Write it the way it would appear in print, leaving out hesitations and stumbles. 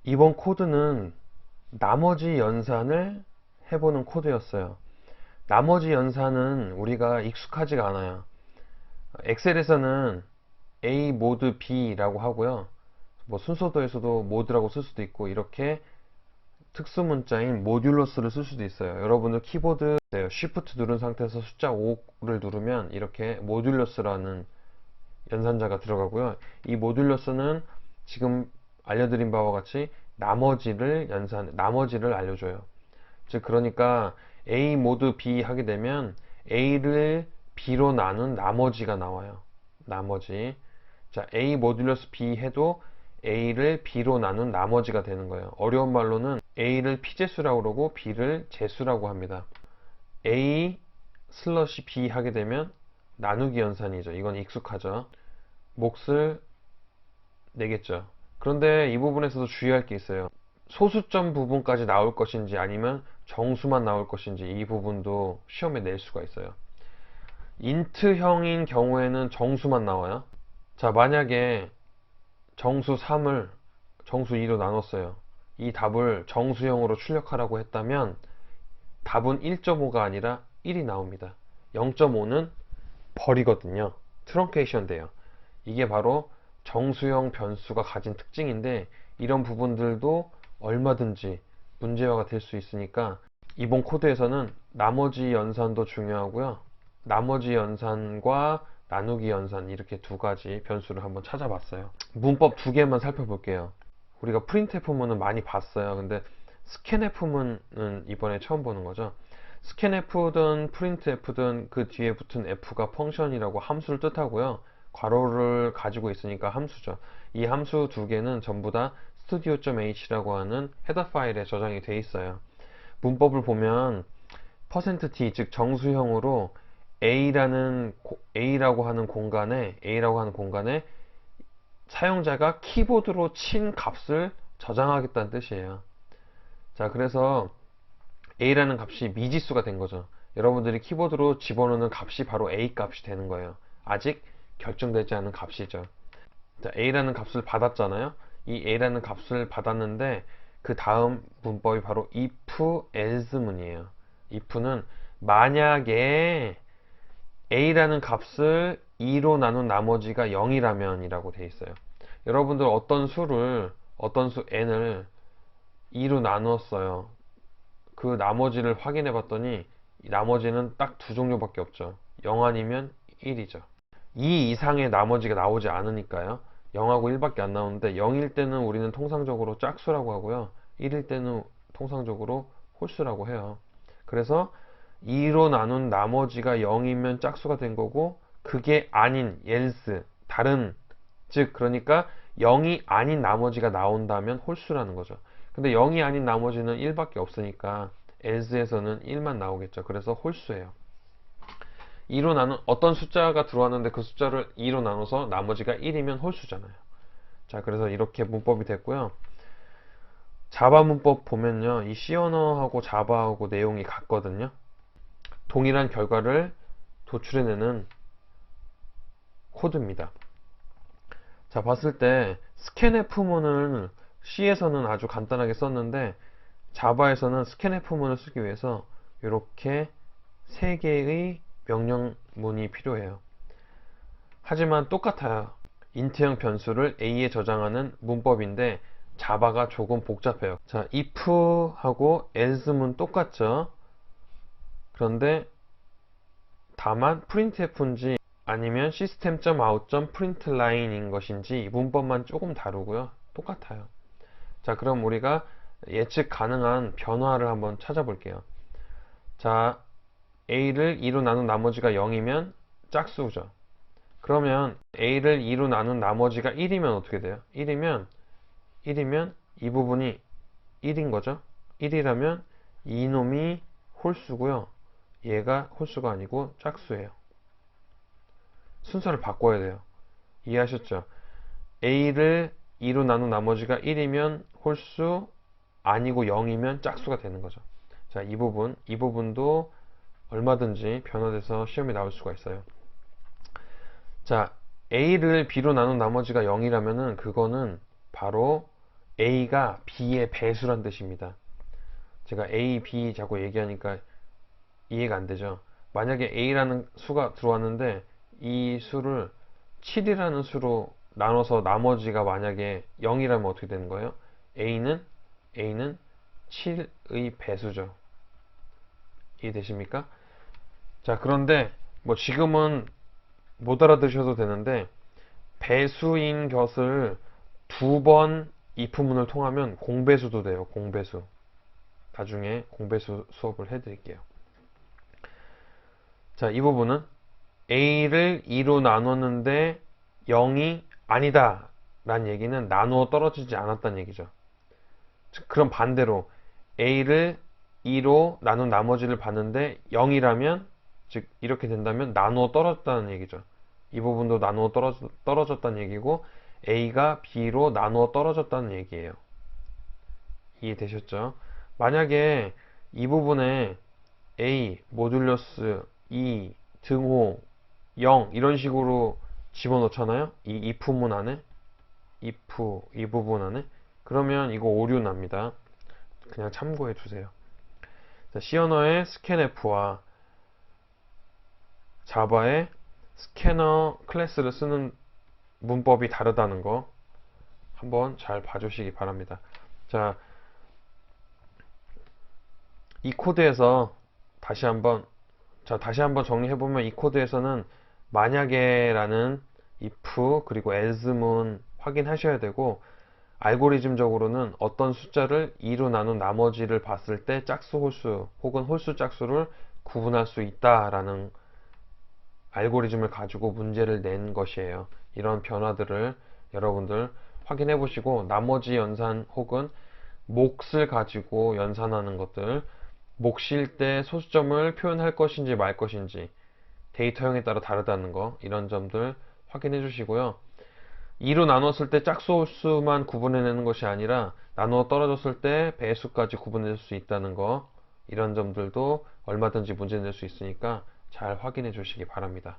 이번 코드는 나머지 연산을 해보는 코드였어요. 나머지 연산은 우리가 익숙하지가 않아요. 엑셀에서는 A 모드 B라고 하고요. 뭐 순서도에서도 모드라고 쓸 수도 있고, 이렇게 특수 문자인 모듈러스를 쓸 수도 있어요. 여러분들 키보드 Shift 누른 상태에서 숫자 5를 누르면 이렇게 모듈러스라는 연산자가 들어가고요. 이 모듈러스는 지금 알려드린 바와 같이 나머지를 알려줘요. 즉, 그러니까 A 모드 B 하게 되면 A를 B로 나눈 나머지가 나와요. 나머지. 자, A 모듈러스 B 해도 A를 B로 나눈 나머지가 되는 거예요. 어려운 말로는 A를 피제수라고 그러고 B를 제수라고 합니다. A 슬러시 B 하게 되면 나누기 연산이죠. 이건 익숙하죠. 몫을 내겠죠. 그런데 이 부분에서도 주의할 게 있어요. 소수점 부분까지 나올 것인지 아니면 정수만 나올 것인지, 이 부분도 시험에 낼 수가 있어요. 인트형인 경우에는 정수만 나와요. 자, 만약에 정수 3을 정수 2로 나눴어요. 이 답을 정수형으로 출력하라고 했다면 답은 1.5가 아니라 1이 나옵니다. 0.5는 버리거든요. 트렁케이션 돼요. 이게 바로 정수형 변수가 가진 특징인데, 이런 부분들도 얼마든지 문제화가 될 수 있으니까 이번 코드에서는 나머지 연산도 중요하고요. 나머지 연산과 나누기 연산, 이렇게 두 가지 변수를 한번 찾아봤어요. 문법 두 개만 살펴볼게요. 우리가 프린트F문은 많이 봤어요. 근데 스캔F문은 이번에 처음 보는 거죠. 스캔F든 프린트F든 그 뒤에 붙은 F가 펑션이라고 함수를 뜻하고요. 괄호를 가지고 있으니까 함수죠. 이 함수 두 개는 전부 다 studio.h라고 하는 헤더 파일에 저장이 돼 있어요. 문법을 보면 %t, 즉 정수형으로 A라고 하는 공간에 사용자가 키보드로 친 값을 저장하겠다는 뜻이에요. 자, 그래서 A라는 값이 미지수가 된 거죠. 여러분들이 키보드로 집어넣는 값이 바로 A 값이 되는 거예요. 아직 결정되지 않은 값이죠. 자, A라는 값을 받았잖아요. 이 A라는 값을 받았는데 그 다음 문법이 바로 if else 문이에요. if는 만약에 A라는 값을 2로 나눈 나머지가 0이라면 이라고 되어 있어요. 여러분들 어떤 수 n을 2로 나누었어요. 그 나머지를 확인해 봤더니 나머지는 딱 두 종류밖에 없죠. 0 아니면 1이죠. 2 이상의 나머지가 나오지 않으니까요. 0하고 1밖에 안 나오는데, 0일 때는 우리는 통상적으로 짝수라고 하고요. 1일 때는 통상적으로 홀수라고 해요. 그래서 2로 나눈 나머지가 0이면 짝수가 된 거고, 그게 아닌 else, 다른, 즉 그러니까 0이 아닌 나머지가 나온다면 홀수라는 거죠. 근데 0이 아닌 나머지는 1밖에 없으니까 else에서는 1만 나오겠죠. 그래서 홀수예요. 2로 나눈 어떤 숫자가 들어왔는데 그 숫자를 2로 나눠서 나머지가 1이면 홀수잖아요. 자, 그래서 이렇게 문법이 됐고요. 자바 문법 보면요, 이 C 언어하고 자바하고 내용이 같거든요. 동일한 결과를 도출해내는 코드입니다. 자, 봤을 때 스캔F문을 C에서는 아주 간단하게 썼는데, 자바에서는 스캔F문을 쓰기 위해서 이렇게 3개의 명령문이 필요해요. 하지만 똑같아요. 인트형 변수를 A에 저장하는 문법인데 자바가 조금 복잡해요. 자, if하고 else문 똑같죠. 그런데 다만 printf인지 아니면 system.out.println인 것인지 문법만 조금 다르고요. 똑같아요. 자, 그럼 우리가 예측 가능한 변화를 한번 찾아볼게요. 자, A를 2로 나눈 나머지가 0이면 짝수죠. 그러면 A를 2로 나눈 나머지가 1이면 어떻게 돼요? 1이면 이 부분이 1인 거죠. 1이라면 이놈이 홀수고요. 얘가 홀수가 아니고 짝수예요. 순서를 바꿔야 돼요. 이해하셨죠? A를 2로 나눈 나머지가 1이면 홀수, 아니고 0이면 짝수가 되는 거죠. 자, 이 부분도 얼마든지 변화돼서 시험에 나올 수가 있어요. 자, A를 B로 나눈 나머지가 0이라면은 그거는 바로 A가 B의 배수란 뜻입니다. 제가 A, B 자꾸 얘기하니까 이해가 안 되죠. 만약에 A라는 수가 들어왔는데 이 수를 7이라는 수로 나눠서 나머지가 만약에 0이라면 어떻게 되는 거예요? A는 7의 배수죠. 이해되십니까? 자, 그런데 뭐 지금은 못 알아들으셔도 되는데 배수인 것을 두 번 if문을 통하면 공배수도 돼요. 공배수. 나중에 공배수 수업을 해드릴게요. 자, 이 부분은 A를 2로 나눴는데 0이 아니다 라는 얘기는 나누어 떨어지지 않았다는 얘기죠. 그럼 반대로 A를 2로 나눈 나머지를 봤는데 0이라면, 즉 이렇게 된다면 나누어 떨어졌다는 얘기죠. 이 부분도 나누어 떨어졌다는 얘기고 A가 B로 나누어 떨어졌다는 얘기예요. 이해되셨죠? 만약에 이 부분에 A, 모듈러스, 2, 등호, 0 이런 식으로 집어넣잖아요. 이 if문 안에, if 이 부분 안에. 그러면 이거 오류 납니다. 그냥 참고해 주세요. 자, C 언어의 scanf와 자바의 스캐너 클래스를 쓰는 문법이 다르다는 거 한번 잘 봐주시기 바랍니다. 자, 이 코드에서 다시 한번 정리해보면 이 코드에서는 만약에 라는 if 그리고 else문 확인하셔야 되고, 알고리즘적으로는 어떤 숫자를 2로 나눈 나머지를 봤을 때 짝수 홀수 혹은 홀수 짝수를 구분할 수 있다라는 알고리즘을 가지고 문제를 낸 것이에요. 이런 변화들을 여러분들 확인해 보시고, 나머지 연산 혹은 몫을 가지고 연산하는 것들, 몫일 때 소수점을 표현할 것인지 말 것인지 데이터형에 따라 다르다는 거, 이런 점들 확인해 주시고요. 2로 나눴을 때 짝수 홀수만 구분해내는 것이 아니라 나누어 떨어졌을 때 배수까지 구분해낼 수 있다는 거, 이런 점들도 얼마든지 문제 낼 수 있으니까 잘 확인해 주시기 바랍니다.